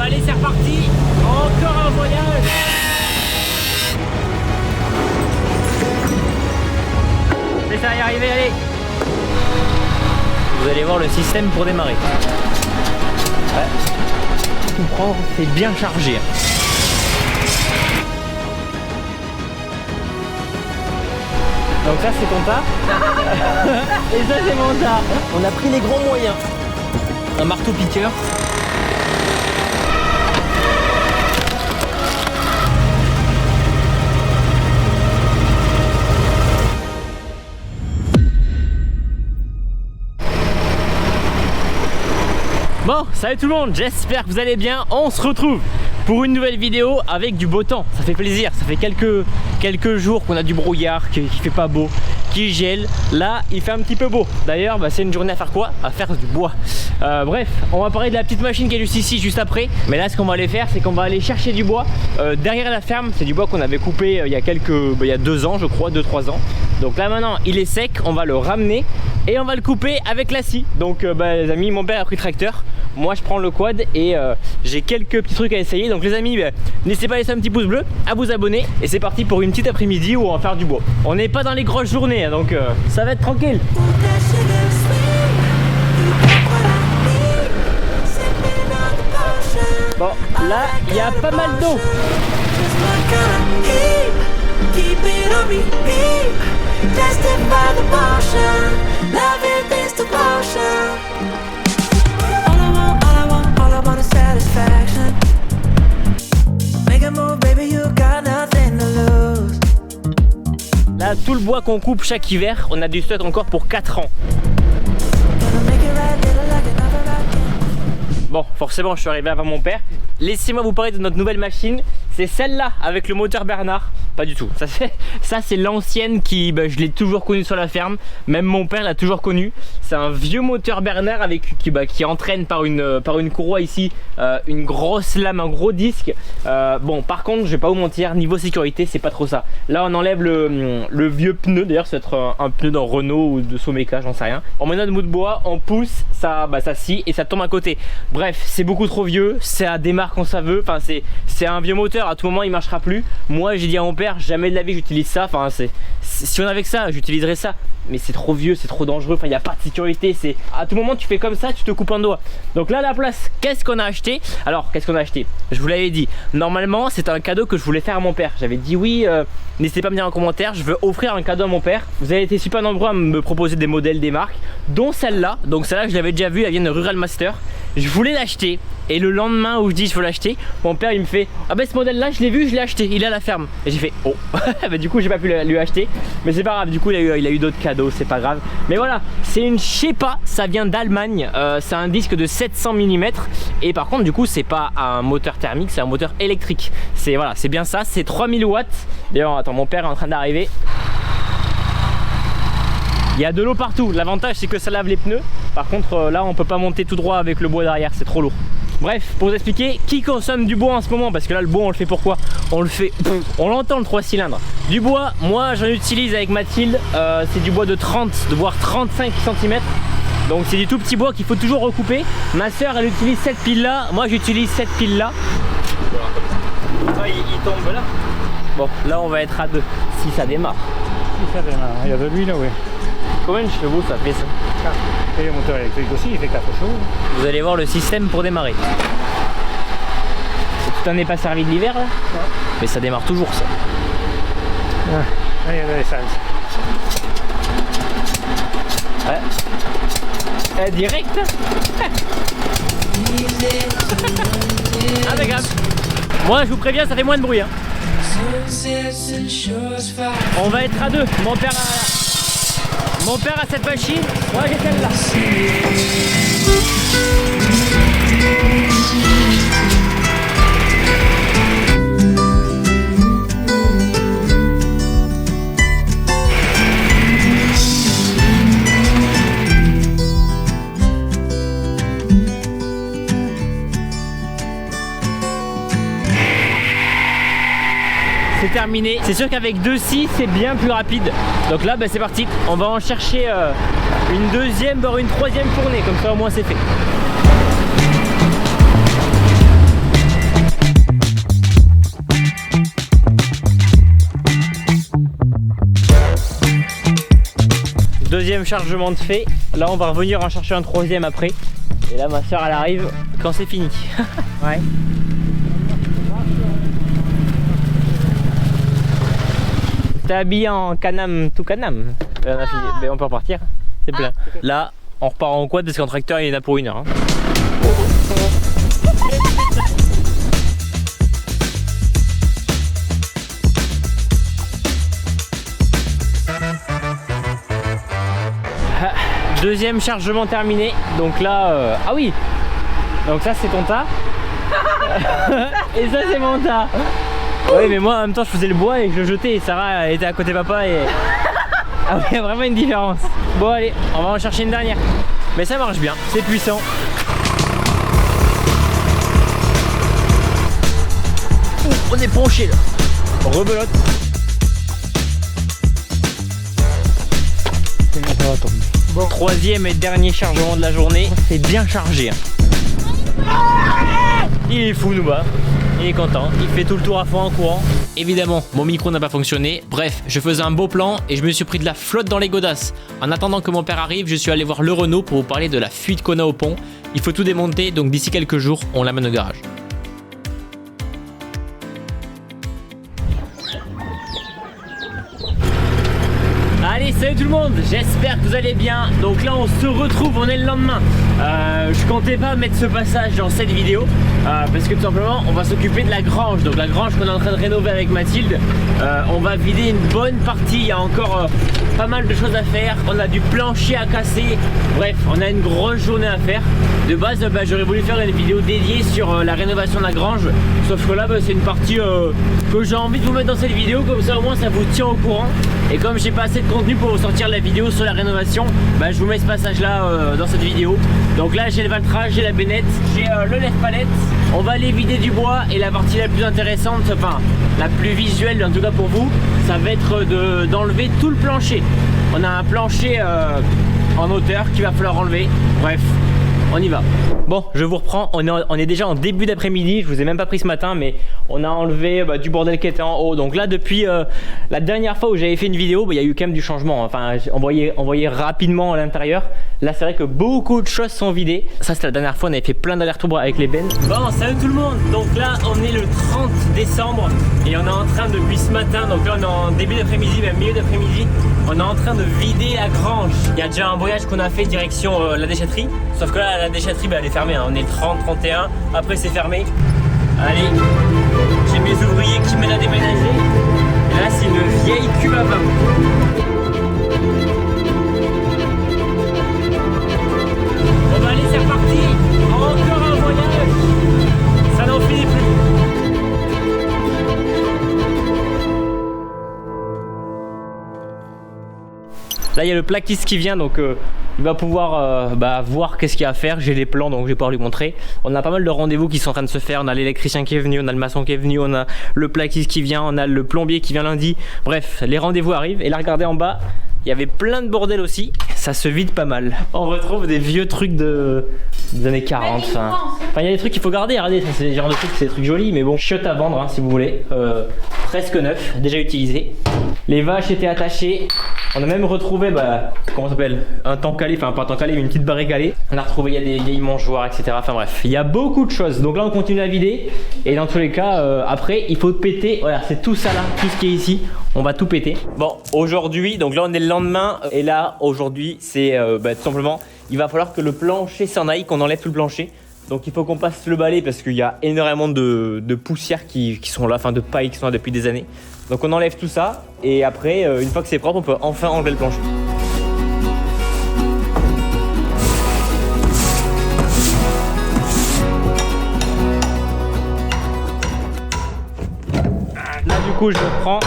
bah allez, c'est reparti. Encore un voyage. Mais ça va y arriver, allez. Vous allez voir le système pour démarrer. Ouais. Tout prendre, c'est bien chargé. Donc ça c'est ton tas. Et ça c'est mon tas. On a pris les gros moyens. Un marteau piqueur. Bon, salut tout le monde, j'espère que vous allez bien. On se retrouve pour une nouvelle vidéo avec du beau temps. Ça fait plaisir, ça fait quelques jours qu'on a du brouillard, qui fait pas beau, qui gèle. Là, il fait un petit peu beau. D'ailleurs, bah, c'est une journée à faire quoi? À faire du bois. Bref, on va parler de la petite machine qui est juste ici, juste après. Mais là, ce qu'on va aller faire, c'est qu'on va aller chercher du bois derrière la ferme. C'est du bois qu'on avait coupé il y a 2 ans, je crois, 2-3 ans. Donc là, maintenant, il est sec, on va le ramener et on va le couper avec la scie. Donc, les amis, mon père a pris le tracteur. Moi je prends le quad et j'ai quelques petits trucs à essayer. Donc les amis, n'hésitez pas à laisser un petit pouce bleu, à vous abonner. Et c'est parti pour une petite après-midi où on va faire du bois. On n'est pas dans les grosses journées, hein, donc ça va être tranquille. Bon, là il y a pas mal d'eau. Là, tout le bois qu'on coupe chaque hiver, on a du stock encore pour 4 ans. Bon, forcément, je suis arrivé avant mon père. Laissez-moi vous parler de notre nouvelle machine. C'est celle-là avec le moteur Bernard. Pas du tout. Ça c'est l'ancienne qui, je l'ai toujours connue sur la ferme. Même mon père l'a toujours connue. C'est un vieux moteur Bernard avec qui entraîne par une courroie ici, une grosse lame, un gros disque. Bon, par contre, je vais pas vous mentir, niveau sécurité, c'est pas trop ça. Là, on enlève le vieux pneu. D'ailleurs, ça va être un pneu d'un Renault ou de Someca, j'en sais rien. On met notre bout de bois, on pousse, ça scie et ça tombe à côté. Bref, c'est beaucoup trop vieux. Ça démarre quand ça veut. Enfin, c'est un vieux moteur. À tout moment, il marchera plus. Moi, j'ai dit à mon père, jamais de la vie j'utilise ça. Enfin, si on avait que ça, j'utiliserais ça. Mais c'est trop vieux, c'est trop dangereux. Enfin, il n'y a pas de sécurité. C'est à tout moment, tu fais comme ça, tu te coupes un doigt. Donc là, à la place, qu'est-ce qu'on a acheté? Alors, qu'est-ce qu'on a acheté? Je vous l'avais dit. Normalement, c'est un cadeau que je voulais faire à mon père. J'avais dit oui. N'hésitez pas à me dire en commentaire. Je veux offrir un cadeau à mon père. Vous avez été super nombreux à me proposer des modèles, des marques, dont celle-là. Donc celle-là, je l'avais déjà vue. Elle vient de Rural Master. Je voulais l'acheter. Et le lendemain où je dis je veux l'acheter, mon père il me fait ah ben ce modèle là je l'ai vu, je l'ai acheté, il est à la ferme. Et j'ai fait oh. Bah, du coup j'ai pas pu lui acheter. Mais c'est pas grave, du coup il a eu d'autres cadeaux, c'est pas grave. Mais voilà, c'est une Shepa, ça vient d'Allemagne. C'est un disque de 700 mm. Et par contre du coup c'est pas un moteur thermique, c'est un moteur électrique. C'est voilà, c'est bien ça, c'est 3000 watts. D'ailleurs attends, mon père est en train d'arriver. Il y a de l'eau partout, l'avantage c'est que ça lave les pneus. Par contre là on peut pas monter tout droit avec le bois derrière, c'est trop lourd. Bref, pour vous expliquer, qui consomme du bois en ce moment? Parce que là le bois on le fait pourquoi? On le fait, on l'entend le 3 cylindres. Du bois, moi j'en utilise avec Mathilde, c'est du bois de 30, voire 35 cm. Donc c'est du tout petit bois qu'il faut toujours recouper. Ma soeur elle utilise cette pile là, moi j'utilise cette pile là. Ah, il tombe là. Bon, là on va être à 2, si ça démarre. Si ça démarre, il y a de l'huile là, oui. Combien de chevaux ça fait ça? 4. Et le moteur électrique aussi, il fait 4 chevaux. Vous allez voir le système pour démarrer. Tu t'en es pas servi de l'hiver là? Non. Mais ça démarre toujours ça. Ah, il y a de l'essence. Ouais. Direct. Impeccable. Moi je vous préviens, ça fait moins de bruit hein. On va être à 2. Mon père a cette machine, moi j'ai celle-là. C'est terminé. C'est sûr qu'avec 2 scies c'est bien plus rapide. Donc là c'est parti. On va en chercher une deuxième voire une troisième fournée. Comme ça au moins c'est fait. deuxième chargement de fait. Là on va revenir en chercher un troisième après. Et là ma soeur elle arrive quand c'est fini. Ouais. T'es habillé en canam, tout canam. On peut repartir, c'est plein. Là on repart en quad parce qu'en tracteur il y en a pour 1 heure. Hein. Deuxième chargement terminé. Donc là, ah oui. Donc ça c'est ton tas. Et ça c'est mon tas. Oui mais moi en même temps je faisais le bois et je le jetais et Sarah était à côté papa et... Ah oui, il y a vraiment une différence. Bon allez, on va en chercher une dernière. Mais ça marche bien, c'est puissant. On est penché là. Rebelote. Bon. Troisième et dernier chargement de la journée. C'est bien chargé. Il est fou Nouba. Il est content, il fait tout le tour à fond en courant. Évidemment, mon micro n'a pas fonctionné. Bref, je faisais un beau plan et je me suis pris de la flotte dans les godasses. En attendant que mon père arrive, je suis allé voir le Renault pour vous parler de la fuite qu'on a au pont. Il faut tout démonter, donc d'ici quelques jours, on l'amène au garage. Allez, salut tout le monde, j'espère que vous allez bien. Donc là on se retrouve, on est le lendemain. Je comptais pas mettre ce passage dans cette vidéo parce que tout simplement on va s'occuper de la grange. Donc la grange qu'on est en train de rénover avec Mathilde, on va vider une bonne partie. Il y a encore pas mal de choses à faire. On a du plancher à casser. Bref, on a une grosse journée à faire. De base j'aurais voulu faire une vidéo dédiée sur la rénovation de la grange. Sauf que là c'est une partie que j'ai envie de vous mettre dans cette vidéo. Comme ça au moins ça vous tient au courant. Et comme j'ai pas assez de contenu pour vous sortir la vidéo sur la rénovation, je vous mets ce passage là dans cette vidéo. Donc là j'ai le valtrage, j'ai la bénette, j'ai le lève-palette. On va aller vider du bois et la partie la plus intéressante, enfin la plus visuelle en tout cas pour vous, ça va être d'enlever tout le plancher. On a un plancher en hauteur qu'il va falloir enlever. Bref, on y va. Bon, je vous reprends, on est déjà en début d'après-midi, je vous ai même pas pris ce matin, mais on a enlevé du bordel qui était en haut. Donc là, depuis la dernière fois où j'avais fait une vidéo, il y a eu quand même du changement. Enfin, on voyait rapidement à l'intérieur. Là, c'est vrai que beaucoup de choses sont vidées. Ça, c'est la dernière fois, on avait fait plein d'allers-retours avec les bennes. Bon, salut tout le monde. Donc là, on est le 30 décembre et on est en train depuis ce matin, donc là on est en début d'après-midi, même milieu d'après-midi, on est en train de vider la grange. Il y a déjà un voyage qu'on a fait direction la déchetterie, sauf que là, la déchetterie, elle est fermée. Hein. On est le 30, 31, après c'est fermé. Allez, j'ai mes ouvriers qui m'aident à déménager. Et là, c'est une vieille cuve à vin. Bon bah allez, c'est reparti. Encore un voyage. Ça n'en finit plus. Là, il y a le plaquiste qui vient, donc il va pouvoir voir qu'est-ce qu'il y a à faire. J'ai les plans, donc je vais pouvoir lui montrer. On a pas mal de rendez-vous qui sont en train de se faire. On a l'électricien qui est venu, on a le maçon qui est venu, on a le plaquiste qui vient, on a le plombier qui vient lundi. Bref, les rendez-vous arrivent. Et là, regardez en bas, il y avait plein de bordel aussi. Ça se vide pas mal. On retrouve des vieux trucs des années 40. Enfin, il y a des trucs qu'il faut garder. Regardez, c'est des genres de trucs, c'est des trucs jolis, mais bon, chiottes à vendre si vous voulez. Presque neuf, déjà utilisé. Les vaches étaient attachées. On a même retrouvé, comment ça s'appelle, un temps calé, enfin pas un temps calé, mais une petite barre égalée. On a retrouvé, il y a des vieilles mangeoires, etc. Enfin bref, il y a beaucoup de choses. Donc là, on continue à vider. Et dans tous les cas, après, il faut péter. Voilà, c'est tout ça là, tout ce qui est ici. On va tout péter. Bon, aujourd'hui, donc là, on est le lendemain. Et là, aujourd'hui, c'est tout simplement, il va falloir que le plancher s'en aille, qu'on enlève tout le plancher. Donc il faut qu'on passe le balai parce qu'il y a énormément de poussières qui sont là, enfin de paille qui sont là depuis des années. Donc on enlève tout ça et après, une fois que c'est propre, on peut enfin enlever le plancher. Là du coup je reprends.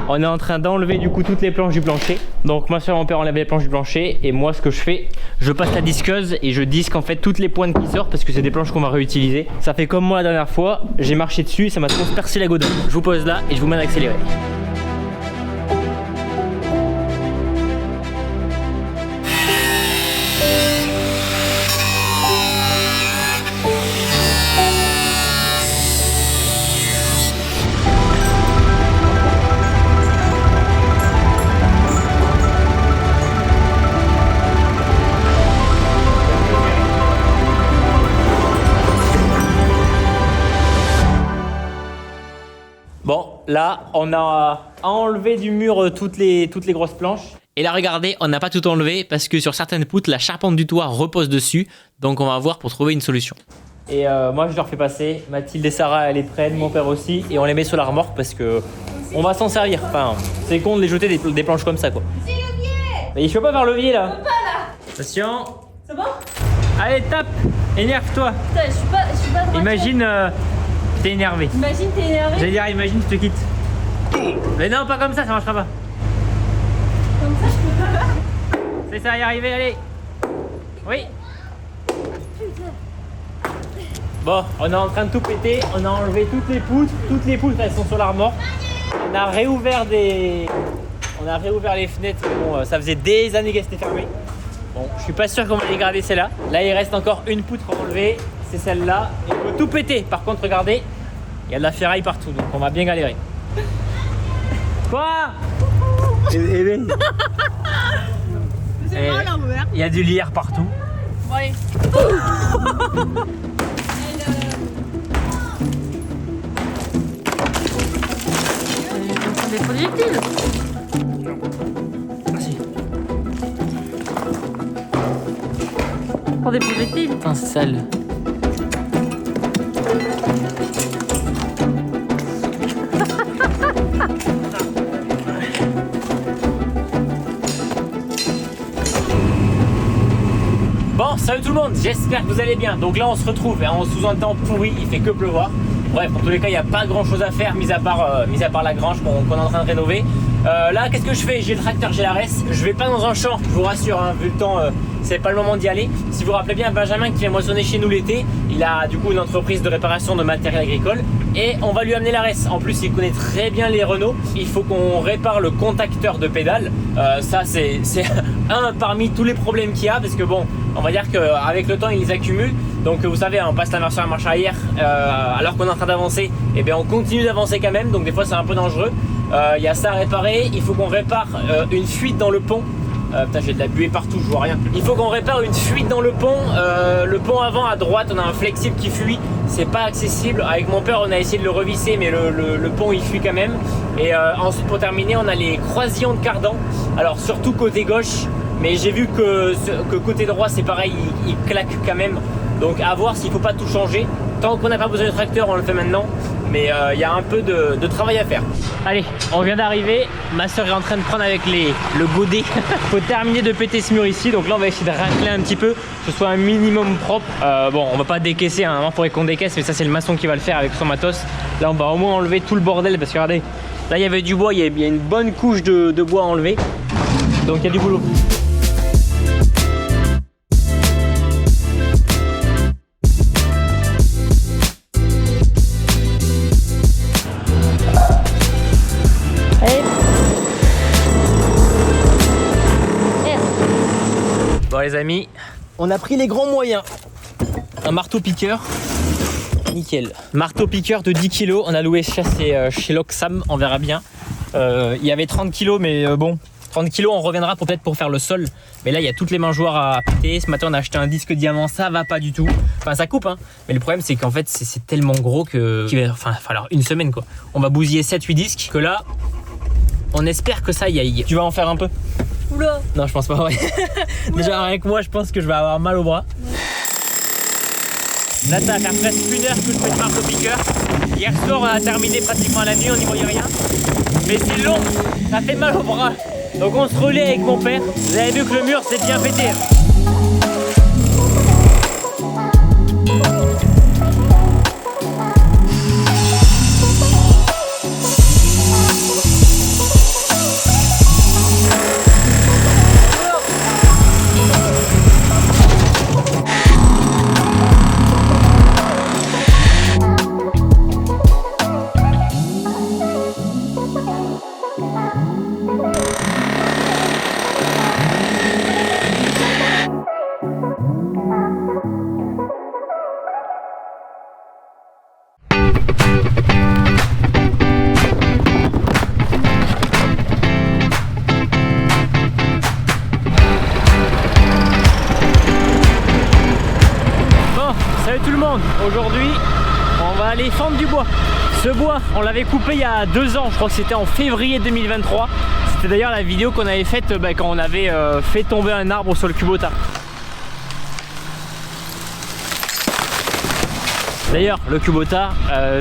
On est en train d'enlever du coup toutes les planches du plancher. Donc moi sur mon père enlève les planches du plancher. Et moi ce que je fais, je passe la disqueuse et je disque en fait toutes les pointes qui sortent parce que c'est des planches qu'on va réutiliser. Ça fait comme moi la dernière fois, j'ai marché dessus, ça m'a transpercé la godasse. Je vous pose là et je vous mets à accélérer. là, on a enlevé du mur toutes les grosses planches. Et là, regardez, on n'a pas tout enlevé parce que sur certaines poutres, la charpente du toit repose dessus. Donc, on va voir pour trouver une solution. Et moi, je leur fais passer. Mathilde et Sarah, elles les prennent, mon père aussi. Et on les met sur la remorque parce que on va s'en servir. Enfin, c'est con de les jeter des planches comme ça, quoi. C'est levier. Mais je peux pas faire levier, là. Je peux pas, là. Attention. C'est bon? Allez, tape. Énerve-toi. Putain, je suis pas droite. Imagine, t'es énervé. Imagine, t'es énervé. J'allais dire, imagine, je te quitte. Mais non, pas comme ça marchera pas. Comme ça, je peux pas. C'est ça, y arriver, allez. Oui. Bon, on est en train de tout péter. On a enlevé toutes les poutres. Toutes les poutres, elles sont sur la remorque. On a réouvert les fenêtres. Bon, ça faisait des années qu'elles étaient fermées. Bon, je suis pas sûr qu'on va les garder celle-là. Là, il reste encore une poutre à enlever. C'est celle-là. Et on peut tout péter. Par contre, regardez, il y a de la ferraille partout. Donc, on va bien galérer. Quoi? C'est moi l'envers. Il y a du lierre partout. Bon, allez. Des projectiles. Merci. Pour des projectiles. Putain, c'est sale. Bon, salut tout le monde, j'espère que vous allez bien. Donc là on se retrouve sous un temps pourri, il fait que pleuvoir. Bref, en tous les cas, il n'y a pas grand chose à faire, mis à part la grange qu'on est en train de rénover. Là, qu'est-ce que je fais? J'ai le tracteur, j'ai la reste. Je vais pas dans un champ, je vous rassure, hein, vu le temps, c'est pas le moment d'y aller. Si vous vous rappelez bien, Benjamin qui vient moissonner chez nous l'été, il a du coup une entreprise de réparation de matériel agricole et on va lui amener la reste. En plus, il connaît très bien les Renault. Il faut qu'on répare le contacteur de pédale. Ça, c'est un parmi tous les problèmes qu'il y a parce que bon, on va dire qu'avec le temps, il les accumule. Donc vous savez, on passe la marche à marche arrière alors qu'on est en train d'avancer, et bien on continue d'avancer quand même, donc des fois c'est un peu dangereux. Il y a ça à réparer, il faut qu'on répare une fuite dans le pont. Putain, j'ai de la buée partout, je vois rien. Il faut qu'on répare une fuite dans le pont avant à droite, on a un flexible qui fuit, c'est pas accessible. Avec mon père on a essayé de le revisser mais le pont il fuit quand même. Et ensuite pour terminer on a les croisillons de cardan, alors surtout côté gauche, mais j'ai vu que côté droit c'est pareil, il claque quand même. Donc à voir s'il ne faut pas tout changer. Tant qu'on n'a pas besoin de tracteur, on le fait maintenant. Mais il y a un peu de travail à faire. Allez, on vient d'arriver. Ma soeur est en train de prendre avec le godet. Faut terminer de péter ce mur ici. Donc là, on va essayer de racler un petit peu, que ce soit un minimum propre. Bon, on va pas décaisser. Hein. Il faudrait qu'on décaisse, mais ça, c'est le maçon qui va le faire avec son matos. Là, on va au moins enlever tout le bordel parce que regardez, là, il y avait du bois. Il y a une bonne couche de bois à enlever. Donc il y a du boulot. Bon les amis, on a pris les grands moyens. Un marteau piqueur, nickel. Marteau piqueur de 10 kg, on a loué chez Loxam, on verra bien. Il y avait 30 kg mais bon, 30 kg on reviendra peut-être pour faire le sol. Mais là il y a toutes les mangeoires à péter. Ce matin on a acheté un disque diamant, ça va pas du tout. Enfin ça coupe hein. Mais le problème c'est qu'en fait c'est tellement gros qu'il va falloir une semaine quoi. On va bousiller 7-8 disques que là, on espère que ça y aille. Tu vas en faire un peu? Oula. Non, je pense pas, ouais. Déjà, avec moi, je pense que je vais avoir mal au bras. Là, ça va faire presque 1 heure que je fais le marteau piqueur. Hier soir, on a terminé pratiquement à la nuit, on n'y voyait rien. Mais c'est long, ça fait mal au bras. Donc, on se relaie avec mon père. Vous avez vu que le mur, c'est bien pété. Salut tout le monde, aujourd'hui on va aller fendre du bois. Ce bois, on l'avait coupé il y a 2 ans, je crois que c'était en février 2023. C'était d'ailleurs la vidéo qu'on avait faite quand on avait fait tomber un arbre sur le Kubota. D'ailleurs, le Kubota,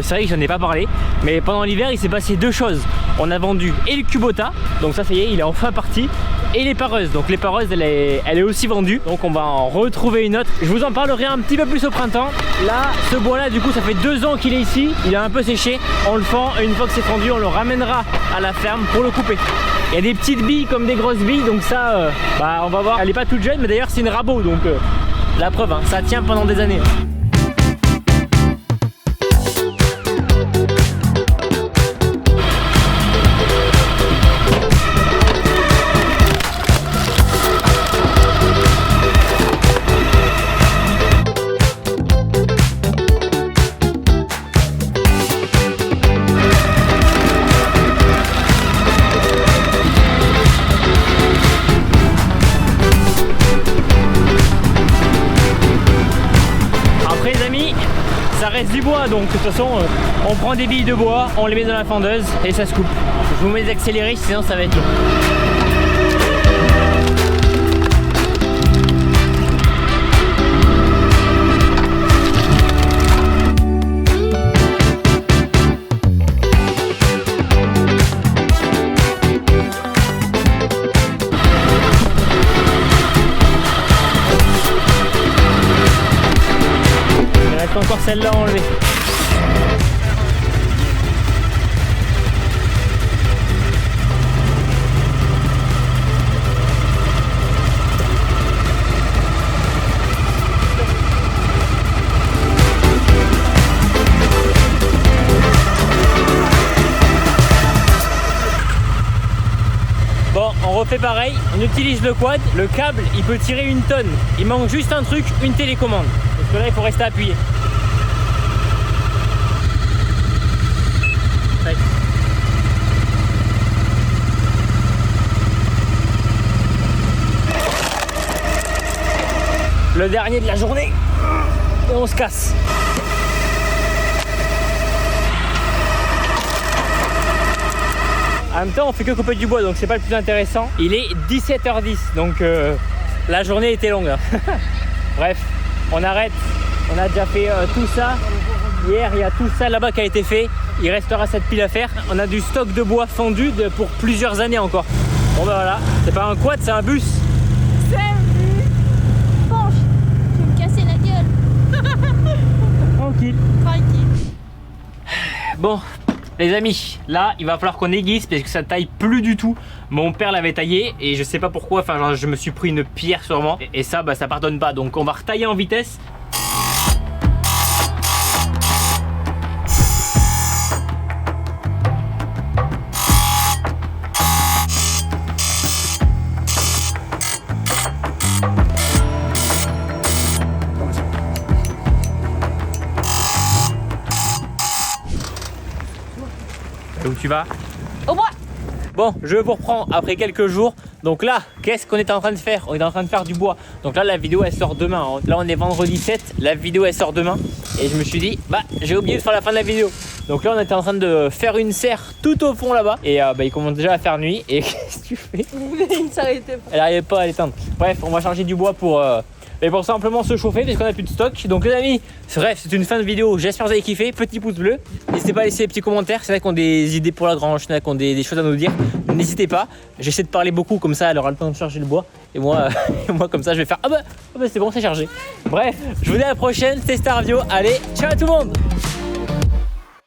c'est vrai que j'en ai pas parlé, mais pendant l'hiver, il s'est passé 2 choses. On a vendu et le Kubota, donc ça y est, il est enfin parti, et les pareuses. Donc les pareuses, elle est aussi vendue, donc on va en retrouver une autre. Je vous en parlerai un petit peu plus au printemps. Là, ce bois-là, du coup, ça fait 2 ans qu'il est ici, il est un peu séché. On le fend, et une fois que c'est fendu, on le ramènera à la ferme pour le couper. Il y a des petites billes comme des grosses billes, donc ça, on va voir. Elle est pas toute jeune, mais d'ailleurs, c'est une rabot, donc la preuve, hein, ça tient pendant des années. Ça reste du bois, donc de toute façon on prend des billes de bois, on les met dans la fendeuse et ça se coupe. Je vous mets les accélérés, sinon ça va être long. Encore celle-là enlevée. Bon, on refait pareil, on utilise le quad, le câble il peut tirer 1 tonne. Il manque juste un truc, une télécommande. Parce que là il faut rester appuyé. Le dernier de la journée et on se casse. En même temps on fait que couper du bois, donc c'est pas le plus intéressant. Il est 17h10, donc la journée était longue hein. Bref, on arrête. On a déjà fait tout ça. Hier il y a tout ça là-bas qui a été fait. Il restera cette pile à faire. On a du stock de bois fendu pour plusieurs années encore. Bon ben voilà, c'est pas un quad, c'est un bus. Tranquille. Bon les amis, là il va falloir qu'on aiguise parce que ça taille plus du tout. Mon père l'avait taillé et je sais pas pourquoi, enfin genre, je me suis pris une pierre sûrement et ça ça pardonne pas, donc on va retailler en vitesse. Où tu vas? Au bois. Bon, je vous reprends après quelques jours. Donc là, qu'est-ce qu'on est en train de faire? On est en train de faire du bois. Donc là, la vidéo elle sort demain. Là, on est vendredi 7. La vidéo elle sort demain. Et je me suis dit, j'ai oublié de faire la fin de la vidéo. Donc là, on était en train de faire une serre tout au fond là-bas. Et il commence déjà à faire nuit. Et qu'est-ce que tu fais? Il ne s'arrêtait pas. Elle n'arrivait pas à l'éteindre. Bref, on va changer du bois pour simplement se chauffer parce qu'on a plus de stock. Donc les amis, bref, c'est une fin de vidéo. J'espère que vous avez kiffé. Petit pouce bleu. N'hésitez pas à laisser des petits commentaires. C'est vrai qu'on a des idées pour la grange, qu'on a des choses à nous dire. N'hésitez pas. J'essaie de parler beaucoup comme ça, elle aura le temps de charger le bois. Et moi, comme ça, je vais faire c'est bon, c'est chargé. Bref, je vous dis à la prochaine. C'était Starvio. Allez, ciao à tout le monde.